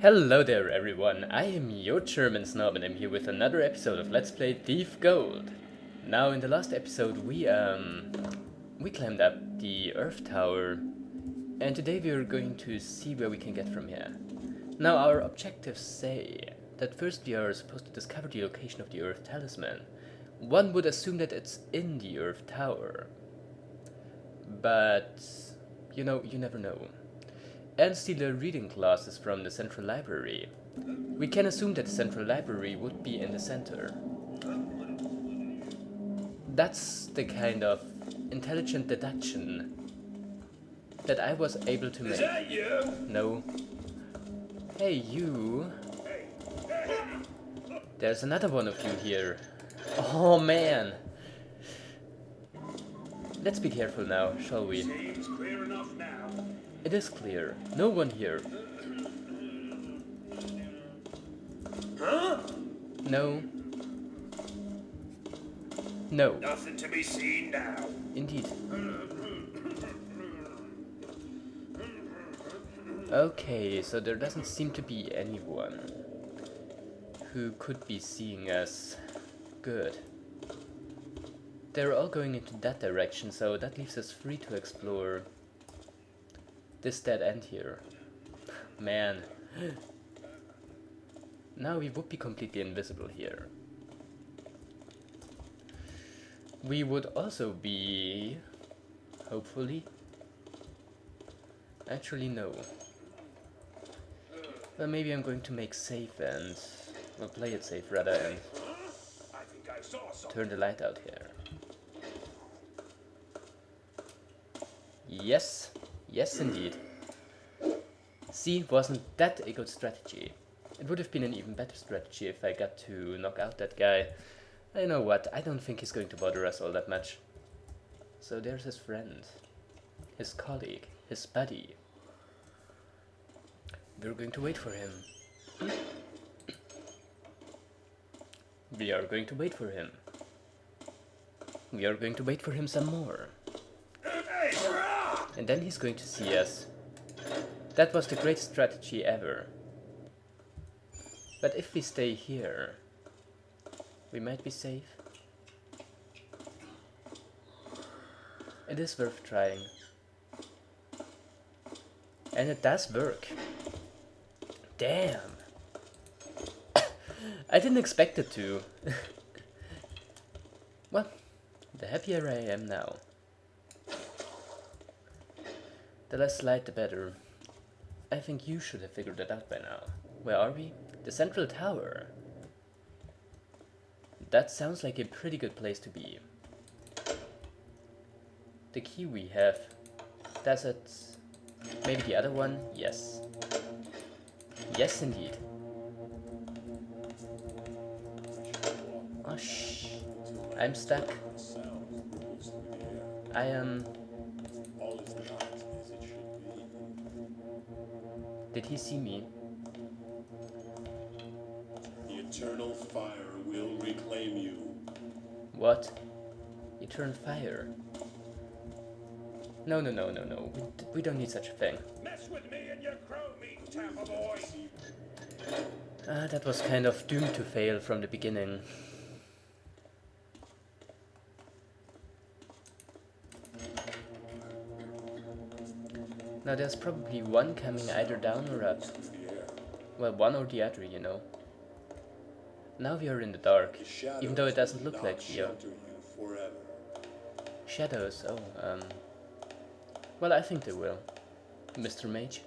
Hello there everyone, I am your German Snob and I'm here with another episode of Let's Play Thief Gold. Now in the last episode we climbed up the Earth Tower and today we are going to see where we can get from here. Now our objectives say that first we are supposed to discover the location of the Earth Talisman. One would assume that it's in the Earth Tower, but you never know. And steal the reading glasses from the Central Library. We can assume that the Central Library would be in the center. That's the kind of intelligent deduction that I was able to make. Is that you? No. Hey, you. There's another one of you here. Oh man. Let's be careful now, shall we? Seems clear enough now. It is clear. No one here. Huh? No. No. Nothing to be seen now. Indeed. Okay, so there doesn't seem to be anyone who could be seeing us. Good. They're all going into that direction, so that leaves us free to explore this dead end here. Man. Now we would be completely invisible here. We would also be... hopefully... actually no. Well, maybe I'm going to make safe and... well, play it safe rather and I think I saw something. turn the light out here. Yes. Yes, indeed. See, wasn't that a good strategy? It would have been an even better strategy if I got to knock out that guy. You know what, I don't think he's going to bother us all that much. So there's his friend, his colleague, his buddy. We're going to wait for him. We are going to wait for him. We are going to wait for him some more. And then he's going to see us. That was the great strategy ever. But if we stay here, we might be safe. It is worth trying. And it does work. Damn! I didn't expect it to. Well, the happier I am now. The less light the better. I think you should have figured that out by now. Where are we? The Central Tower. That sounds like a pretty good place to be. The key we have. Does it... maybe the other one? Yes. Yes, indeed. Oh, shh. I'm stuck. I am... Did he see me? The eternal fire will reclaim you. What? Eternal fire? No. We don't need such a thing. Mess with me and your crow meat, Tampa boy. That was kind of doomed to fail from the beginning. Now there's probably one coming either down or up. Well, one or the other, you know. Now we are in the dark, even though it doesn't look like we are. Shadows, oh, well, I think they will. Mr. Mage.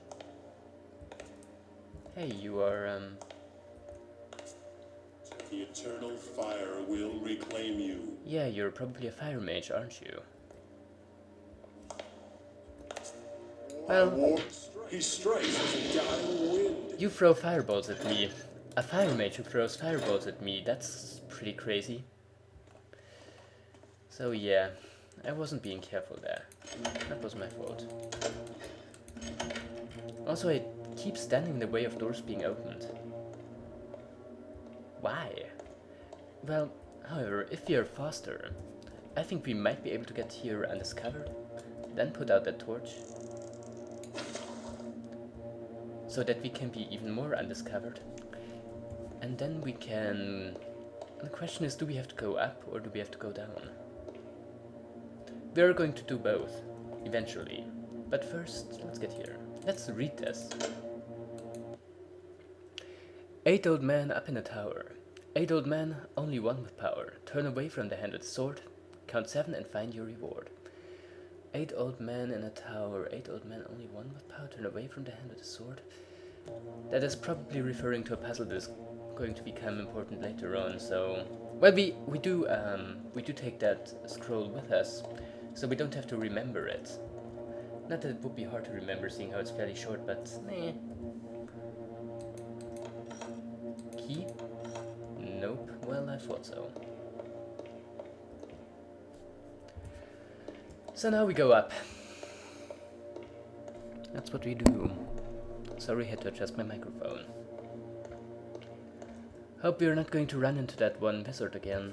Hey, you are, The eternal fire will reclaim you. yeah, you're probably a fire mage, aren't you? Well, He strikes as a dying wind. you throw fireballs at me. A fire mage who throws fireballs at me, that's pretty crazy. So yeah, I wasn't being careful there. That was my fault. Also, I keep standing in the way of doors being opened. Why? Well, however, if we are faster, I think we might be able to get here undiscovered, then put out that torch. so that we can be even more undiscovered. And then we can... The question is, do we have to go up or do we have to go down? We are going to do both, eventually. But first, let's get here. Let's read this. 8 old men up in a tower. 8 old men, only one with power. Turn away from the handled sword. Count 7 and find your reward. 8 old men in a tower. 8 old men, only one with power. Turn away from the handled sword. That is probably referring to a puzzle that is going to become important later on. So, well, we do take that scroll with us, so we don't have to remember it. Not that it would be hard to remember, seeing how it's fairly short, but meh. Key? Nope. Well, I thought so. So now we go up. That's what we do. Sorry, I had to adjust my microphone. Hope we're not going to run into that one wizard again.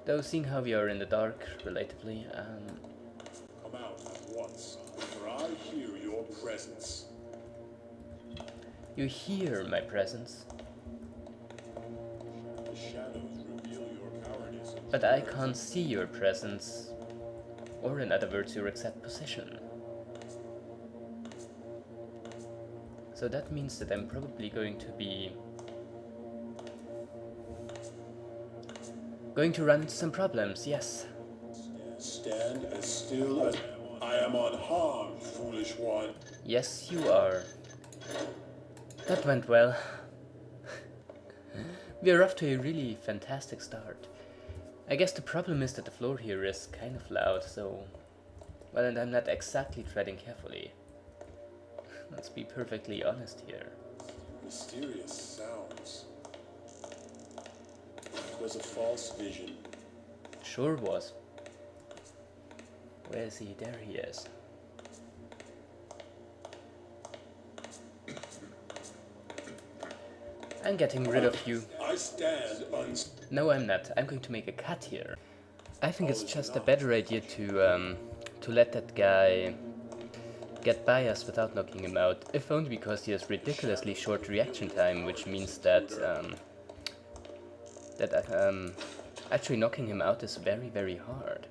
Though, seeing how we are in the dark, relatively, Come out at once, for I hear your presence. You hear my presence, The shadows reveal your cowardice. but I can't see your presence, or in other words, your exact position. So that means that I'm probably going to run into some problems, yes. Stand as still as I am unharmed, foolish one. Yes, you are. That went well. We're off to a really fantastic start. I guess the problem is that the floor here is kind of loud, so... Well, and I'm not exactly treading carefully. Let's be perfectly honest here. Mysterious sounds. It was a false vision. Sure was. Where is he? There he is. I'm getting rid of you. I stand No, I'm not. I'm going to make a cut here. I think it's just a better idea to let that guy get by us without knocking him out, if only because he has ridiculously short reaction time, which means that actually knocking him out is very, very hard.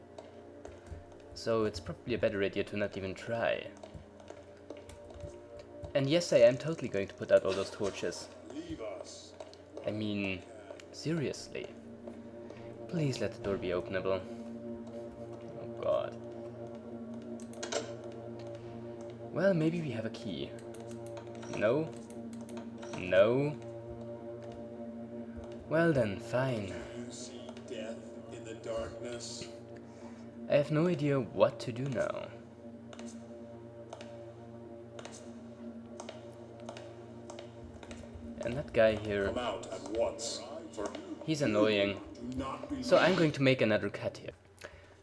So it's probably a better idea to not even try. And yes, I am totally going to put out all those torches. leave us. I mean, seriously. Please let the door be openable. Oh god. Well, maybe we have a key. No? No? Well then, fine. You see death in the darkness. I have no idea what to do now. And that guy here, Come out at once, for he's annoying. do not be. So I'm going to make another cut here.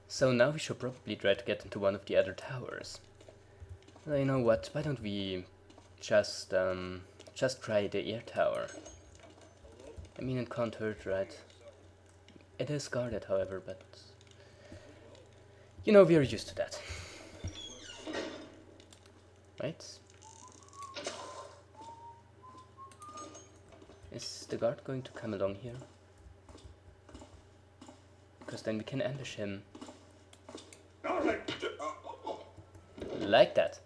So now we should probably try to get into one of the other towers. Well, you know what, why don't we just try the air tower. I mean, it can't hurt, right? It is guarded, however, but... You know, we are used to that. Right? Is the guard going to come along here? Because then we can ambush him. Like that.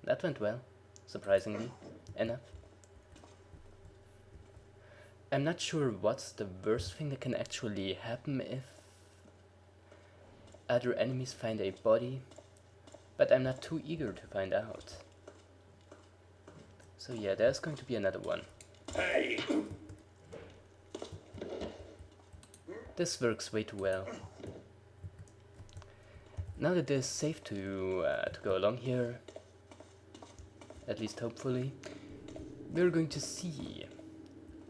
That went well, surprisingly enough. I'm not sure what's the worst thing that can actually happen if other enemies find a body, but I'm not too eager to find out. So yeah, there's going to be another one. Hey! This works way too well. Now that it is safe to go along here, at least hopefully, we're going to see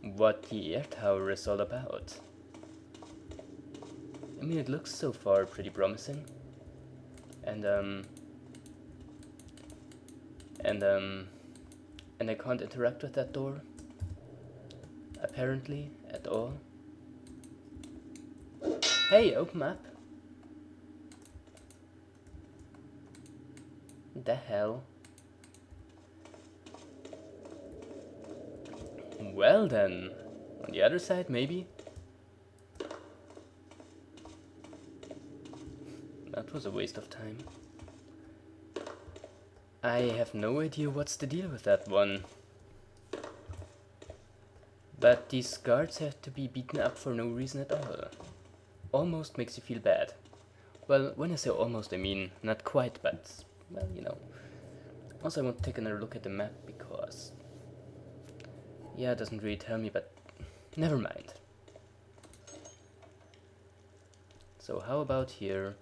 what the air tower is all about. I mean, it looks so far pretty promising, and I can't interact with that door, apparently, at all. Hey, open up! The hell? Well then, on the other side maybe? That was a waste of time. I have no idea what's the deal with that one. But these guards have to be beaten up for no reason at all. Almost makes you feel bad. Well, when I say almost, I mean not quite, but, well, you know. Also, I want to take another look at the map, because... yeah, it doesn't really tell me, but never mind. So how about here?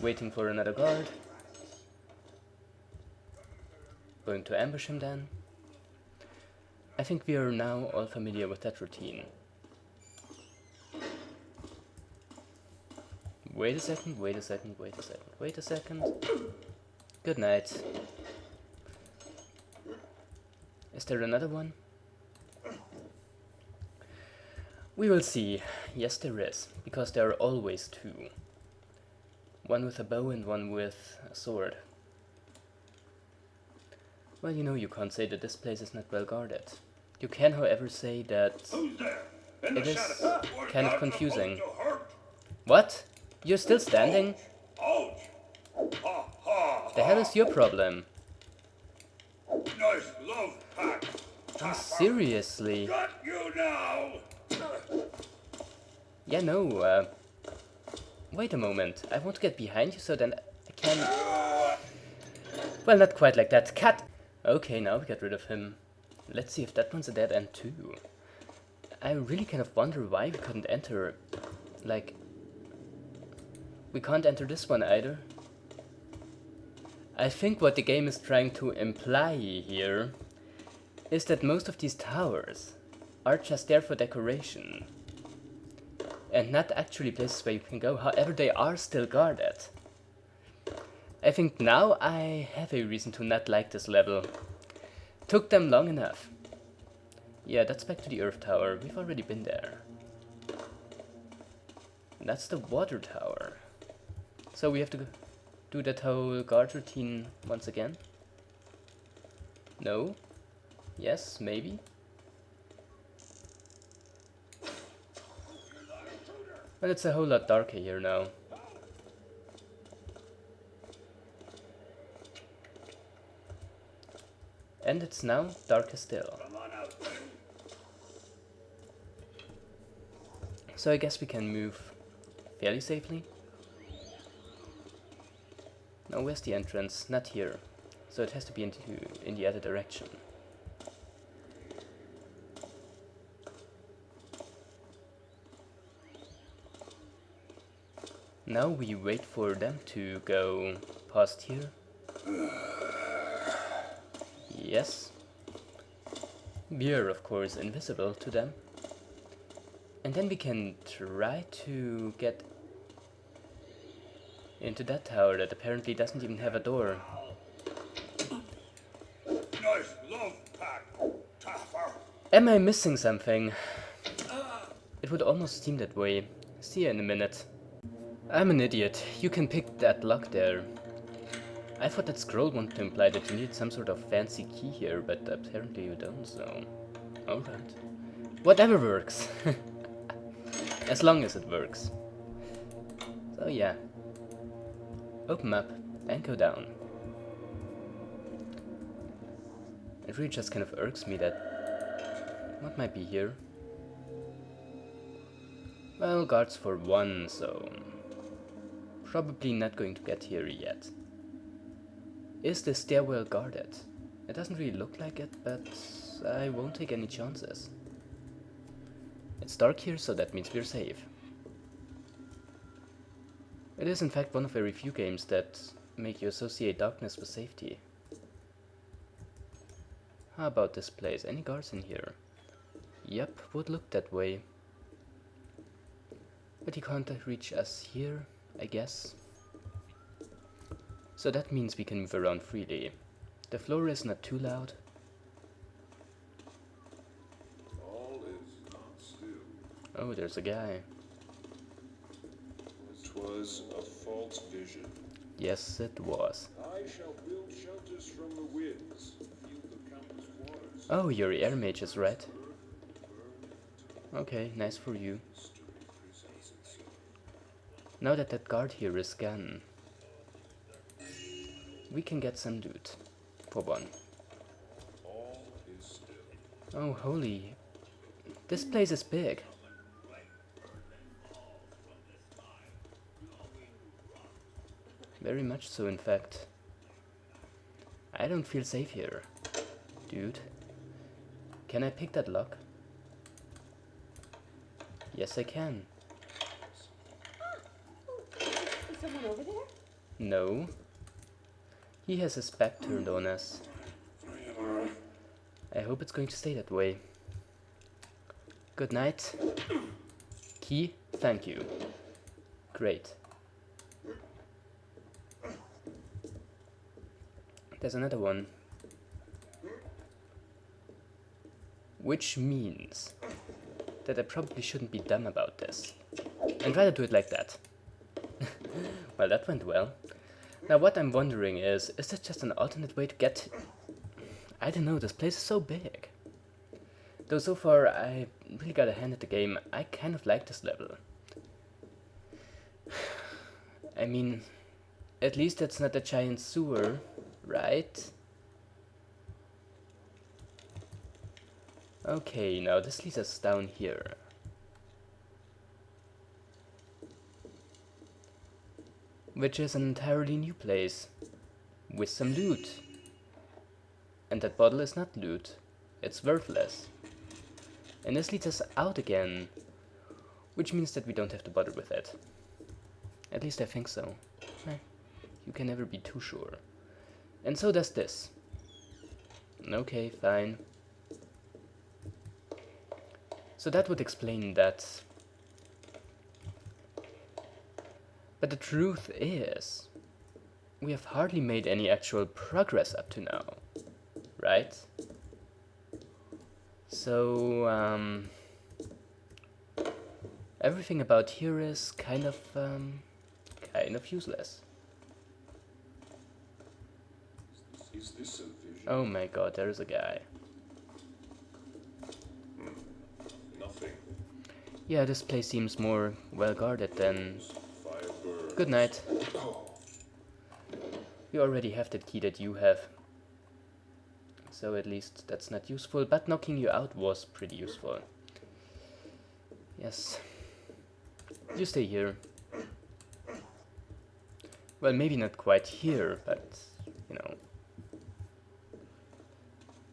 Waiting for another guard. Going to ambush him then. I think we are now all familiar with that routine. Wait a second, wait a second, wait a second, wait a second. Good night. Is there another one? We will see. Yes, there is, because there are always two. One with a bow and one with a sword. Well, you know, you can't say that this place is not well guarded. You can, however, say that Who's there? it is kind of confusing. Hurt. What? You're still standing? Ouch! Ha ha! The hell is your problem? Nice love pack. Oh, seriously? Got you now. Yeah, no, wait a moment. I want to get behind you so then I can... well, not quite like that. Cut! Okay, now we get rid of him. Let's see if that one's a dead end too. I really kind of wonder why we couldn't enter... like... we can't enter this one either. I think what the game is trying to imply here is that most of these towers are just there for decoration and not actually places where you can go. However, they are still guarded. I think now I have a reason to not like this level. Took them long enough. Yeah, that's back to the Earth Tower. We've already been there. That's the Water Tower. So we have to do that whole guard routine once again? No? Yes? Maybe? Well, it's a whole lot darker here now. And it's now darker still. So I guess we can move fairly safely. Now where's the entrance? Not here. So it has to be in the other direction. Now we wait for them to go past here. Yes. We are of course invisible to them. And then we can try to get into that tower that apparently doesn't even have a door. Nice love pack. Tougher. Am I missing something? It would almost seem that way. See you in a minute. I'm an idiot. You can pick that lock there. I thought that scroll wanted to imply that you needed some sort of fancy key here, but apparently you don't, so... alright. Whatever works. As long as it works. So yeah. Open up and go down. It really just kind of irks me that... what might be here? Well, guards for one, so... probably not going to get here yet. Is the stairwell guarded? It doesn't really look like it, but I won't take any chances. It's dark here, so that means we're safe. It is in fact one of very few games that make you associate darkness with safety. How about this place? Any guards in here? Yep, would look that way. But he can't reach us here, I guess. So that means we can move around freely. The floor is not too loud. All is not still. Oh, there's a guy. was a false vision. Yes, it was. I shall build shelters from the winds, feel the countless waters. Oh, your air mage is red. Okay, nice for you. Now that that guard here is gone, we can get some loot. For one. All is still. Oh, holy. This place is big. Very much so, in fact. I don't feel safe here. Dude. Can I pick that lock? Yes, I can. Is someone over there? No. He has his back turned on us. I hope it's going to stay that way. Good night. Key, thank you. Great. There's another one. Which means that I probably shouldn't be dumb about this. And rather do it like that. Well, that went well. Now what I'm wondering is this just an alternate way to get... I don't know, this place is so big. Though so far I really got a hand at the game, I kind of like this level. I mean, at least it's not a giant sewer, right? Okay, now this leads us down here. Which is an entirely new place, with some loot. And that bottle is not loot, it's worthless. And this leads us out again, which means that we don't have to bother with it. At least I think so. You can never be too sure. And so does this. Okay, fine. So that would explain that. But the truth is, we have hardly made any actual progress up to now, right? So, everything about here is kind of useless. Is this a vision? Oh my god, there is a guy. Nothing. Yeah, this place seems more well guarded than... Fire burns. Good night. Oh, We already have that key that you have. So at least that's not useful, but knocking you out was pretty useful. Yes. You stay here. Well, maybe not quite here, but, you know.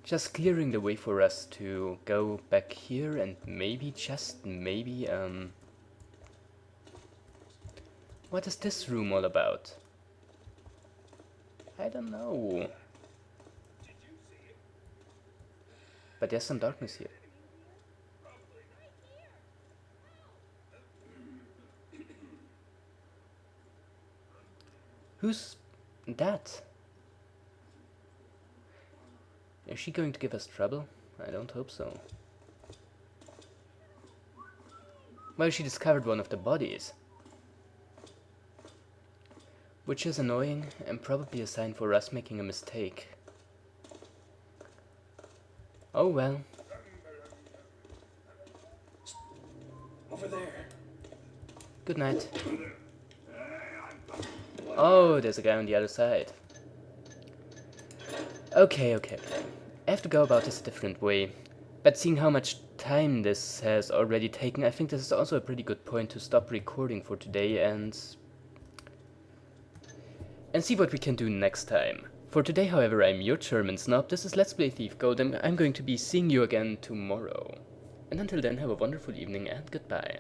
Just clearing the way for us to go back here and maybe, just maybe, what is this room all about? I don't know. But there's some darkness here. Who's that? Is she going to give us trouble? I don't hope so. Well, she discovered one of the bodies. Which is annoying and probably a sign for us making a mistake. Oh well. over there. Good night. Oh, there's a guy on the other side. Okay. I have to go about this a different way. But seeing how much time this has already taken, I think this is also a pretty good point to stop recording for today and see what we can do next time. For today, however, I'm your German Snob. This is Let's Play Thief Gold, and I'm going to be seeing you again tomorrow. And until then, have a wonderful evening and goodbye.